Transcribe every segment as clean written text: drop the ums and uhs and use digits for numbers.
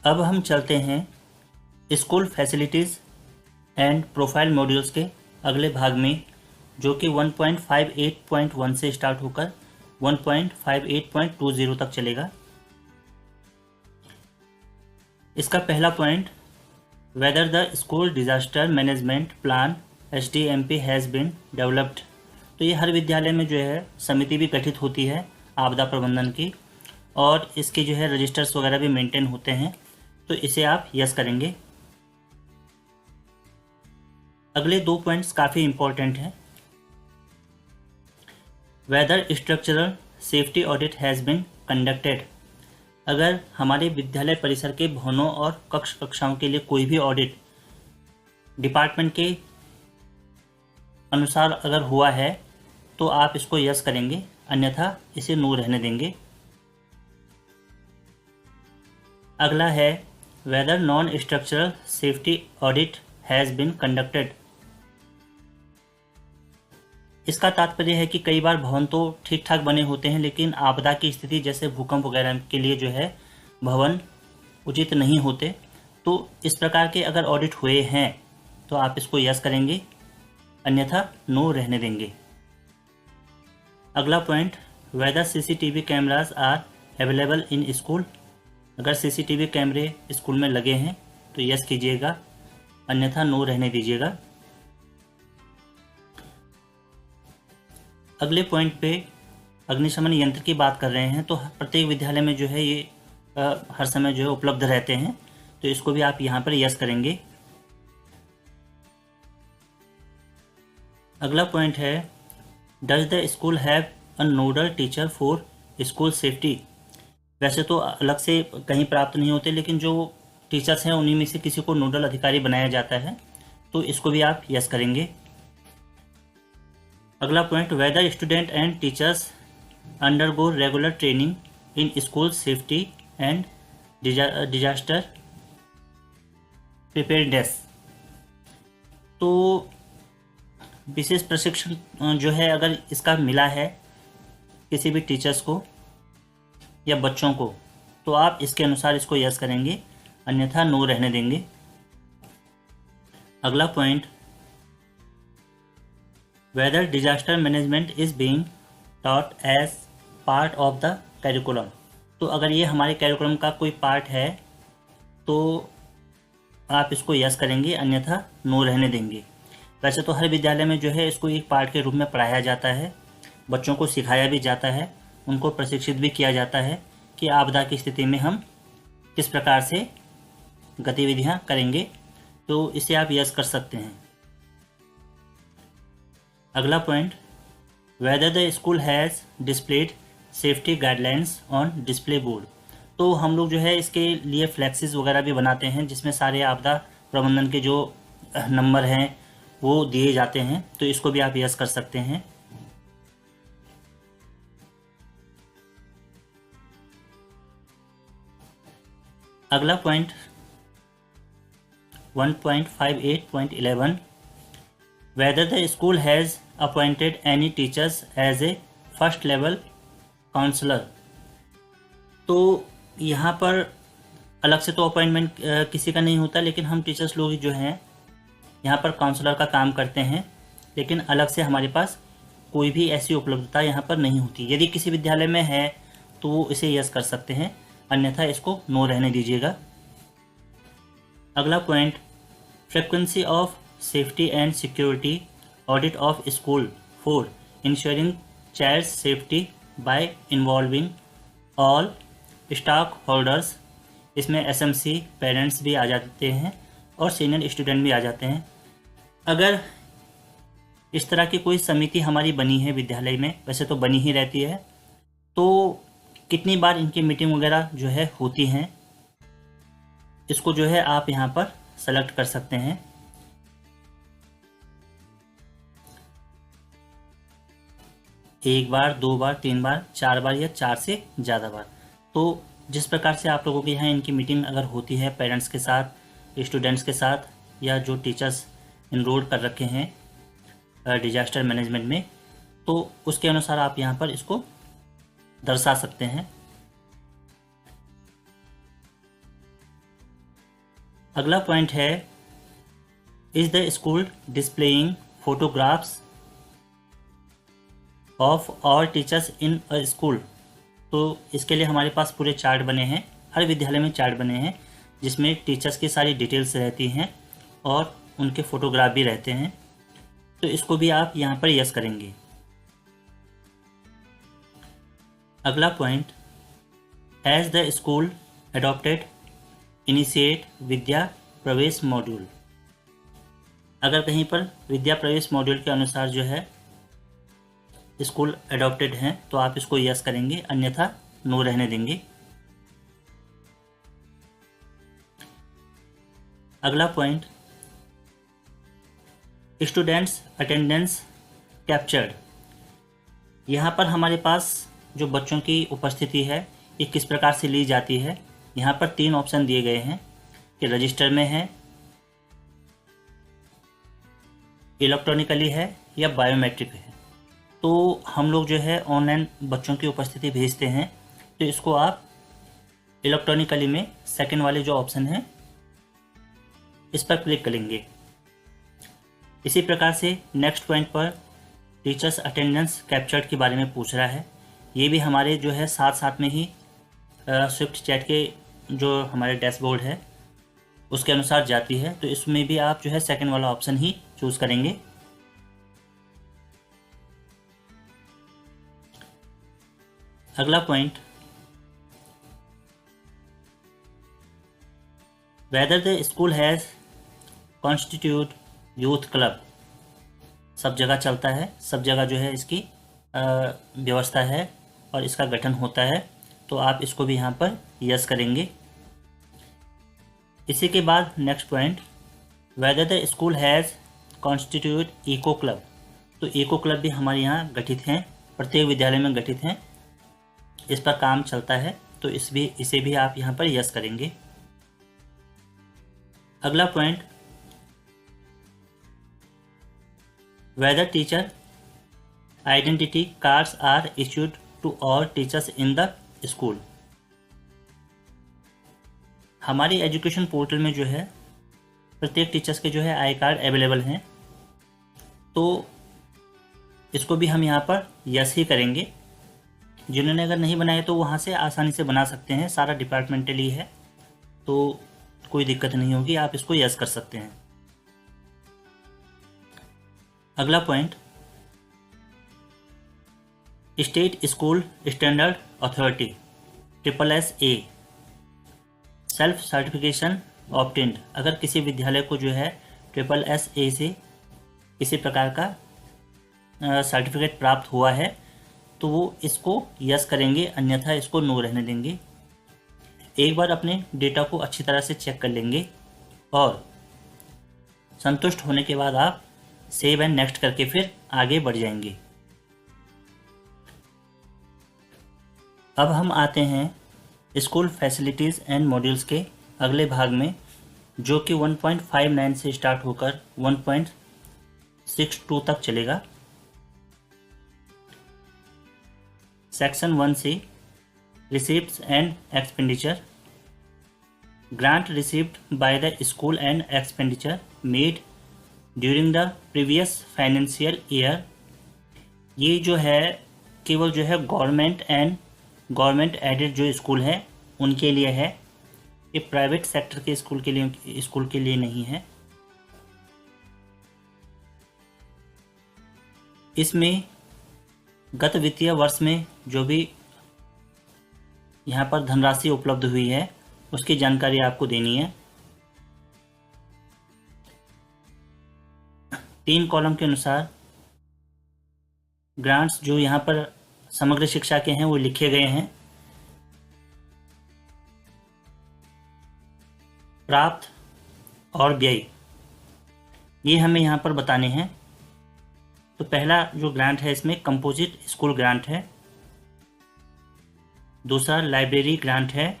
अब हम चलते हैं school facilities and profile modules के अगले भाग में, जो कि 1.58.1 से स्टार्ट होकर 1.58.20 तक चलेगा। इसका पहला point, whether the school disaster management plan SDMP has been developed. तो ये हर विद्यालय में जो है समिति भी गठित होती है आपदा प्रबंधन की, और इसके जो है रजिस्टर्स वगैरह भी मेंटेन होते हैं, तो इसे आप यस करेंगे। अगले दो पॉइंट्स काफ़ी इंपॉर्टेंट हैं। Whether structural safety audit has been conducted. अगर हमारे विद्यालय परिसर के भवनों और कक्षाओं के लिए कोई भी ऑडिट डिपार्टमेंट के अनुसार अगर हुआ है तो आप इसको यस करेंगे, अन्यथा इसे नो रहने देंगे। अगला है whether non structural safety audit has been conducted. इसका तात्पर्य है कि कई बार भवन तो ठीक ठाक बने होते हैं, लेकिन आपदा की स्थिति जैसे भूकंप वगैरह के लिए जो है भवन उचित नहीं होते। तो इस प्रकार के अगर ऑडिट हुए हैं तो आप इसको यस करेंगे, अन्यथा नो रहने देंगे। अगला point, whether CCTV cameras are available in school. अगर CCTV कैमरे स्कूल में लगे हैं तो यस कीजिएगा, अन्यथा नो रहने दीजिएगा। अगले पॉइंट पे अग्निशमन यंत्र की बात कर रहे हैं, तो प्रत्येक विद्यालय में जो है ये हर समय जो है उपलब्ध रहते हैं, तो इसको भी आप यहाँ पर यस करेंगे। अगला पॉइंट है, does the school have a nodal teacher for school safety. वैसे तो अलग से कहीं प्राप्त नहीं होते, लेकिन जो टीचर्स हैं उन्हीं में से किसी को नोडल अधिकारी बनाया जाता है, तो इसको भी आप यस करेंगे। अगला point, whether student and teachers undergo regular training in school safety and disaster preparedness. तो विशेष प्रशिक्षण जो है अगर इसका मिला है किसी भी टीचर्स को या बच्चों को, तो आप इसके अनुसार इसको यस करेंगे, अन्यथा नो रहने देंगे। अगला point, whether disaster management is being taught as part of the curriculum. तो अगर ये हमारे कैरिकुलम का कोई पार्ट है तो आप इसको यस करेंगे, अन्यथा नो रहने देंगे। वैसे तो हर विद्यालय में जो है इसको एक पार्ट के रूप में पढ़ाया जाता है, बच्चों को सिखाया भी जाता है, उनको प्रशिक्षित भी किया जाता है कि आपदा की स्थिति में हम किस प्रकार से गतिविधियां करेंगे, तो इसे आप यस कर सकते हैं। अगला point, whether the school has displayed safety guidelines on display board. तो हम लोग जो है इसके लिए फ्लैक्सेस वगैरह भी बनाते हैं, जिसमें सारे आपदा प्रबंधन के जो नंबर हैं वो दिए जाते हैं, तो इसको भी आप यस कर सकते हैं। अगला point 1.58.11, whether the school has appointed any teachers as a first level counsellor. तो यहाँ पर अलग से तो अपॉइंटमेंट किसी का नहीं होता, लेकिन हम टीचर्स लोग जो हैं यहाँ पर काउंसलर का काम करते हैं, लेकिन अलग से हमारे पास कोई भी ऐसी उपलब्धता यहाँ पर नहीं होती। यदि किसी विद्यालय में है तो वो इसे यस कर सकते हैं, अन्यथा इसको नो रहने दीजिएगा। अगला point, frequency of safety and security audit of school for ensuring child safety bye involving all stock holders. इसमें SMC पेरेंट्स भी आ जाते हैं और सीनियर स्टूडेंट भी आ जाते हैं। अगर इस तरह की कोई समिति हमारी बनी है विद्यालय में, वैसे तो बनी ही रहती है, तो कितनी बार इनकी मीटिंग वगैरह जो है होती हैं, इसको जो है आप यहाँ पर सेलेक्ट कर सकते हैं। एक बार, दो बार, तीन बार, चार बार या चार से ज़्यादा बार। तो जिस प्रकार से आप लोगों के यहाँ इनकी मीटिंग अगर होती है पेरेंट्स के साथ, स्टूडेंट्स के साथ, या जो टीचर्स इनरोल कर रखे हैं डिजास्टर मैनेजमेंट में, तो उसके अनुसार आप यहाँ पर इसको दर्शा सकते हैं। अगला पॉइंट है, is the school displaying photographs of all teachers in a school. तो इसके लिए हमारे पास पूरे चार्ट बने हैं, हर विद्यालय में चार्ट बने हैं जिसमें टीचर्स की सारी डिटेल्स रहती हैं और उनके फोटोग्राफ भी रहते हैं। तो इसको भी आप यहाँ पर यस करेंगे। अगला point, has the school adopted initiate Vidya Pravesh module. अगर कहीं पर विद्या प्रवेश मॉड्यूल के अनुसार जो है स्कूल अडॉप्टेड हैं तो आप इसको यस करेंगे, अन्यथा नो रहने देंगे। अगला पॉइंट, स्टूडेंट्स अटेंडेंस कैप्चर्ड। यहाँ पर हमारे पास जो बच्चों की उपस्थिति है ये किस प्रकार से ली जाती है। यहाँ पर 3 ऑप्शन दिए गए हैं कि रजिस्टर में है, इलेक्ट्रॉनिकली है या बायोमेट्रिक है। तो हम लोग जो है ऑनलाइन बच्चों की उपस्थिति भेजते हैं, तो इसको आप इलेक्ट्रॉनिकली में सेकंड वाले जो ऑप्शन है इस पर क्लिक करेंगे। इसी प्रकार से नेक्स्ट पॉइंट पर टीचर्स अटेंडेंस कैप्चर्ड के बारे में पूछ रहा है। ये भी हमारे जो है साथ साथ में ही स्विफ्ट चैट के जो हमारे डैशबोर्ड है उसके अनुसार जाती है, तो इसमें भी आप जो है सेकंड वाला ऑप्शन ही चूज़ करेंगे। अगला point, whether the school has constitute youth club. सब जगह चलता है, सब जगह जो है इसकी व्यवस्था है और इसका गठन होता है, तो आप इसको भी यहाँ पर यस करेंगे। इसी के बाद next point, whether the school has constitute eco club. तो इको क्लब भी हमारे यहाँ गठित हैं, प्रत्येक विद्यालय में गठित हैं, इस पर काम चलता है, तो इसे भी आप यहाँ पर यस करेंगे। अगला point, whether teacher identity cards are issued to all teachers in the school. हमारी एजुकेशन पोर्टल में जो है प्रत्येक टीचर्स के जो है आई कार्ड अवेलेबल हैं, तो इसको भी हम यहाँ पर यस ही करेंगे। जिन्होंने अगर नहीं बनाए तो वहाँ से आसानी से बना सकते हैं, सारा डिपार्टमेंटली है तो कोई दिक्कत नहीं होगी, आप इसको यस कर सकते हैं। अगला point, state school standard authority SSSA self certification obtained. अगर किसी विद्यालय को जो है SSSA से किसी प्रकार का सर्टिफिकेट प्राप्त हुआ है तो वो इसको यस करेंगे, अन्यथा इसको नो रहने देंगे। एक बार अपने डेटा को अच्छी तरह से चेक कर लेंगे और संतुष्ट होने के बाद आप सेव एंड नेक्स्ट करके फिर आगे बढ़ जाएंगे। अब हम आते हैं स्कूल फैसिलिटीज़ एंड मॉड्यूल्स के अगले भाग में, जो कि 1.59 से स्टार्ट होकर 1.62 तक चलेगा। सेक्शन 1 से receipts and expenditure, grant received by the school and expenditure made during the previous financial year. ये जो है केवल जो है गवर्नमेंट एडेड जो स्कूल है उनके लिए है, ये प्राइवेट सेक्टर के स्कूल के लिए नहीं है। इसमें गत वित्तीय वर्ष में जो भी यहाँ पर धनराशि उपलब्ध हुई है उसकी जानकारी आपको देनी है। 3 कॉलम के अनुसार ग्रांट्स जो यहाँ पर समग्र शिक्षा के हैं वो लिखे गए हैं। प्राप्त और व्यय ये हमें यहाँ पर बताने हैं। तो पहला जो ग्रांट है इसमें कंपोजिट स्कूल ग्रांट है, दूसरा लाइब्रेरी ग्रांट है,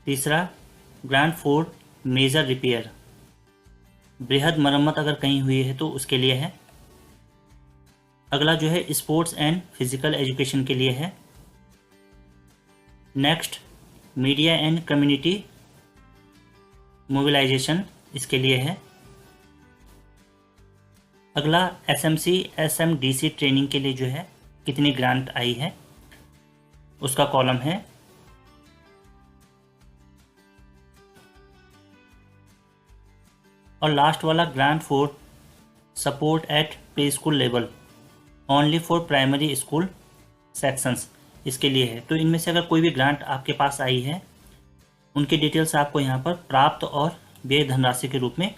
तीसरा ग्रांट फॉर मेजर रिपेयर, बृहद मरम्मत अगर कहीं हुई है तो उसके लिए है। अगला जो है स्पोर्ट्स एंड फिजिकल एजुकेशन के लिए है। Next media and community mobilisation इसके लिए है। अगला SMC SMDC ट्रेनिंग के लिए जो है कितनी ग्रांट आई है उसका कॉलम है। और लास्ट वाला grant for support at pre school level only for primary school sections इसके लिए है। तो इनमें से अगर कोई भी ग्रांट आपके पास आई है उनकी डिटेल्स आपको यहाँ पर प्राप्त और व्यय धनराशि के रूप में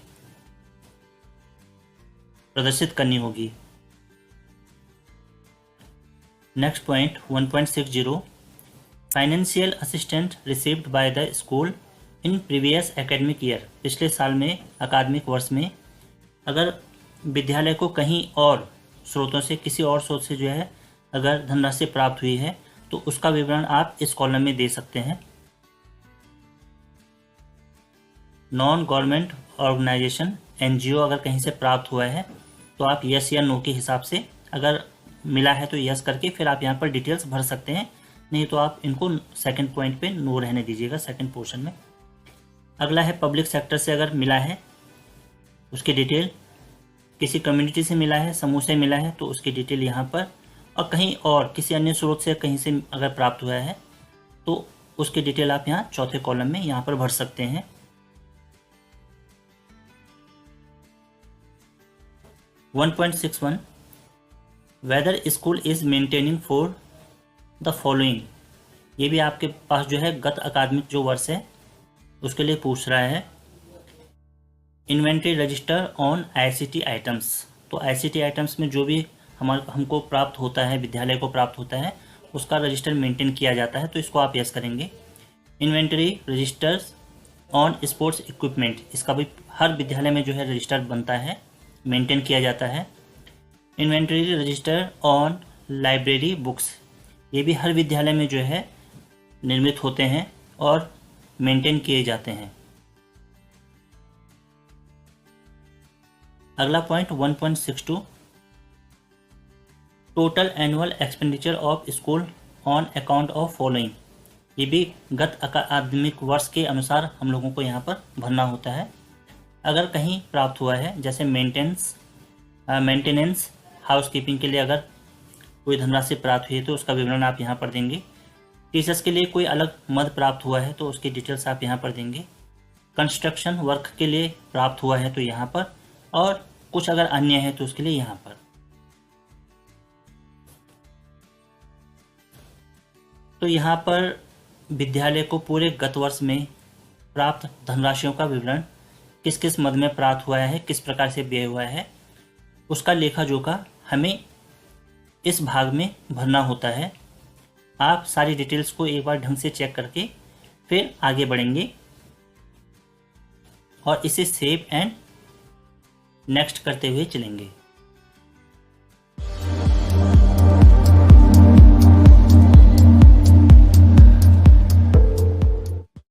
प्रदर्शित करनी होगी। Next point 1.60 financial assistant received by the school in previous academic year. पिछले साल में अकादमिक वर्ष में अगर विद्यालय को कहीं और स्रोतों से किसी और स्रोत से जो है अगर धनराशि प्राप्त हुई है तो उसका विवरण आप इस कॉलम में दे सकते हैं। नॉन गवर्नमेंट ऑर्गेनाइजेशन NGO अगर कहीं से प्राप्त हुआ है तो आप यस या नो के हिसाब से, अगर मिला है तो यस करके फिर आप यहाँ पर डिटेल्स भर सकते हैं, नहीं तो आप इनको सेकंड पॉइंट पे नो रहने दीजिएगा सेकंड पोर्शन में। अगला है पब्लिक सेक्टर से अगर मिला है उसकी डिटेल, किसी कम्युनिटी से मिला है, समूह से मिला है तो उसकी डिटेल यहाँ पर, और कहीं और किसी अन्य स्रोत से कहीं से अगर प्राप्त हुआ है तो उसकी डिटेल आप यहाँ चौथे कॉलम में यहाँ पर भर सकते हैं। 1.61 whether school is maintaining for the following. ये भी आपके पास जो है गत अकादमिक जो वर्ष है उसके लिए पूछ रहा है। Inventory register on ICT items. तो ICT आइटम्स में जो भी हमको प्राप्त होता है, विद्यालय को प्राप्त होता है, उसका रजिस्टर मेंटेन किया जाता है, तो इसको आप यस करेंगे। Inventory registers on sports equipment, इसका भी हर विद्यालय में जो है रजिस्टर बनता है, मेंटेन किया जाता है। Inventory register on library books, ये भी हर विद्यालय में जो है निर्मित होते हैं और मेंटेन किए जाते हैं। अगला point 1.62 total annual expenditure of school on account of following. ये भी गत अकादमिक वर्ष के अनुसार हम लोगों को यहाँ पर भरना होता है। अगर कहीं प्राप्त हुआ है जैसे मेंटेनेंस हाउसकीपिंग के लिए अगर कोई धनराशि प्राप्त हुई है तो उसका विवरण आप यहाँ पर देंगे। टीचर्स के लिए कोई अलग मद प्राप्त हुआ है तो उसकी डिटेल्स आप यहाँ पर देंगे। कंस्ट्रक्शन वर्क के लिए प्राप्त हुआ है तो यहाँ पर, और कुछ अगर अन्य है तो उसके लिए यहाँ पर। तो यहाँ पर विद्यालय को पूरे गत वर्ष में प्राप्त धनराशियों का विवरण किस किस मद में प्राप्त हुआ है, किस प्रकार से व्यय हुआ है, उसका लेखा जोखा हमें इस भाग में भरना होता है। आप सारी डिटेल्स को एक बार ढंग से चेक करके फिर आगे बढ़ेंगे और इसे सेव एंड नेक्स्ट करते हुए चलेंगे।